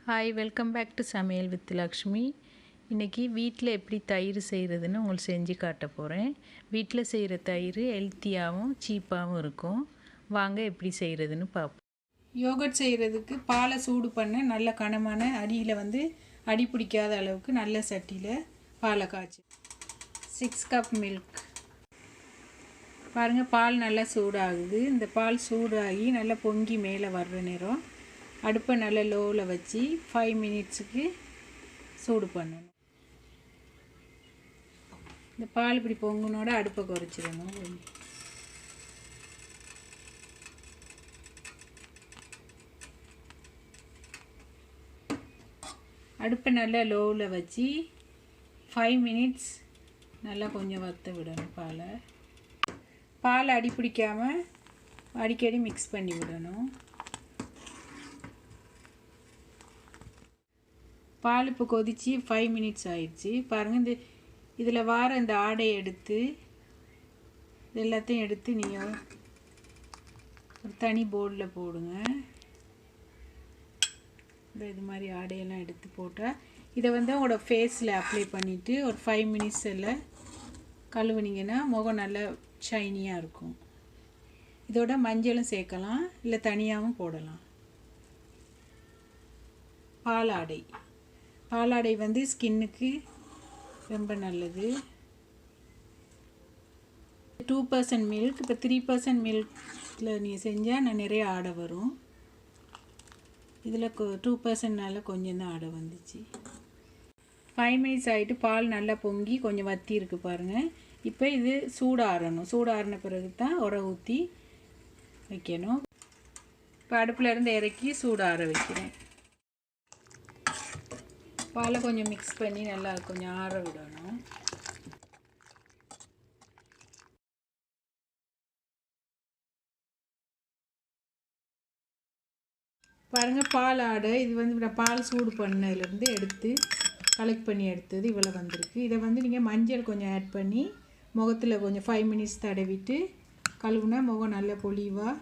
Hi, welcome back to சமையல் with Lakshmi. இன்றைக்கி வீட்டில் எப்படி தயிர் செய்கிறதுன்னு உங்களுக்கு செஞ்சு காட்ட போகிறேன். வீட்டில் செய்கிற தயிர் ஹெல்த்தியாகவும் சீப்பாகவும் இருக்கும். வாங்க எப்படி செய்கிறதுன்னு பார்ப்போம். யோகட் செய்கிறதுக்கு பாலை சூடு பண்ண நல்ல கனமான அடியில் அடி பிடிக்காத அளவுக்கு நல்ல சட்டியில் பாலை காய்ச்சி 6 கப் மில்க். பாருங்கள், பால் நல்லா சூடாகுது. இந்த பால் சூடாகி நல்லா பொங்கி மேலே வர்ற நேரம் அடுப்பை நல்லா லோவில் வச்சு 5 மினிட்ஸுக்கு சூடு பண்ணணும். இந்த பால் இப்படி பொங்குனோட அடுப்பை குறைச்சிடணும். அடுப்பை நல்லா லோவில் வச்சு 5 மினிட்ஸ் நல்லா கொஞ்சம் வற்ற விடணும். பால் அடி பிடிக்காமல் அடிக்கடி மிக்ஸ் பண்ணி விடணும். பால் இப்போ கொதித்து 5 மினிட்ஸ் ஆயிடுச்சு. பாருங்கள், இதில் வார இந்த ஆடையை எடுத்து எல்லாத்தையும் எடுத்து நீங்கள் ஒரு தனி போர்டில் போடுங்க. இது மாதிரி ஆடையெல்லாம் எடுத்து போட்டால் இதை உங்களோட ஃபேஸில் அப்ளை பண்ணிவிட்டு ஒரு 5 மினிட்ஸில் கழுவுனீங்கன்னா முகம் நல்லா ஷைனியாக இருக்கும். இதோட மஞ்சளும் சேர்க்கலாம், இல்லை தனியாகவும் போடலாம். பாலாடை ஸ்கின்னுக்கு ரொம்ப நல்லது. 2% மில்க். இப்போ 3% மில்கில் நீங்கள் செஞ்சால் நான் நிறைய ஆடை வரும். இதில் 2%னால கொஞ்சம் தான் ஆடை வந்துச்சு. 5 மினிட்ஸ் ஆகிட்டு பால் நல்லா பொங்கி கொஞ்சம் வற்றி இருக்குது பாருங்கள். இப்போ இது சூடாறணும். சூடாறின பிறகு தான் உர ஊற்றி வைக்கணும். இப்போ அடுப்பில் இருந்து இறக்கி சூடாற வைக்கிறேன். பாலை கொஞ்சம் மிக்ஸ் பண்ணி நல்லா கொஞ்சம் ஆற விடணும். பாருங்கள், பால் ஆடை இது நான் பால் சூடு பண்ணதுலேருந்து எடுத்து கலெக்ட் பண்ணி எடுத்தது இவ்வளோ வந்திருக்கு. இதை நீங்கள் மஞ்சள் கொஞ்சம் ஆட் பண்ணி முகத்தில் கொஞ்சம் 5 மினிட்ஸ் தடவிட்டு கழுவுனா முகம் நல்ல பொலிவாக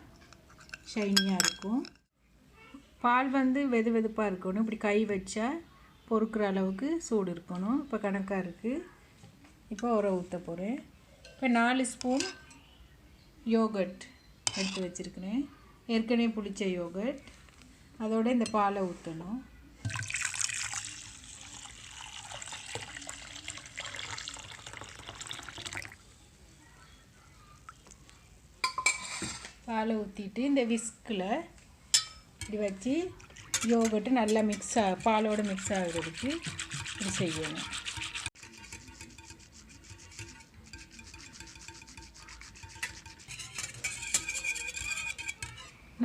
ஷைனியாக இருக்கும். பால் வெது வெதுப்பாக இருக்கணும். இப்படி கை வச்சா பொறுக்கிற அளவுக்கு சூடு இருக்கணும். இப்போ கணக்காக இருக்குது. இப்போ உர ஊற்ற போகிறேன். இப்போ 4 ஸ்பூன் யோகட் எடுத்து வச்சுருக்கிறேன். ஏற்கனவே புளிச்ச யோகட். அதோட இந்த பாலை ஊற்றணும். பாலை ஊற்றிட்டு இந்த விஸ்கில் இப்படி வச்சு யோகட்டு நல்லா பாலோடு மிக்ஸ் ஆகிறதுக்கு இது செய்யணும்.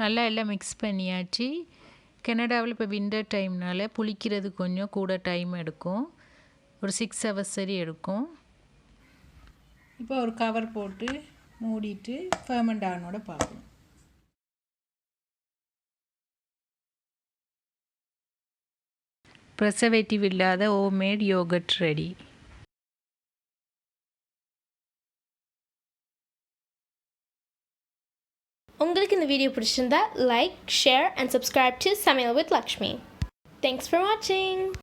நல்லா எல்லாம் மிக்ஸ் பண்ணியாச்சு. கனடாவில் இப்போ வின்டர் டைம்னால புளிக்கிறது கொஞ்சம் கூட டைம் எடுக்கும். ஒரு 6 ஹவர்ஸ் சரி எடுக்கும். இப்போ ஒரு கவர் போட்டு மூடிட்டு ஃபெர்மெண்ட் ஆனோட பார்க்கணும். ப்ரெசர்வேட்டிவ் இல்லாத ஹோம்மேட் யோகட் ரெடி. உங்களுக்கு இந்த வீடியோ பிடிச்சிருந்தா like, share and subscribe to Samail with Lakshmi. Thanks for watching.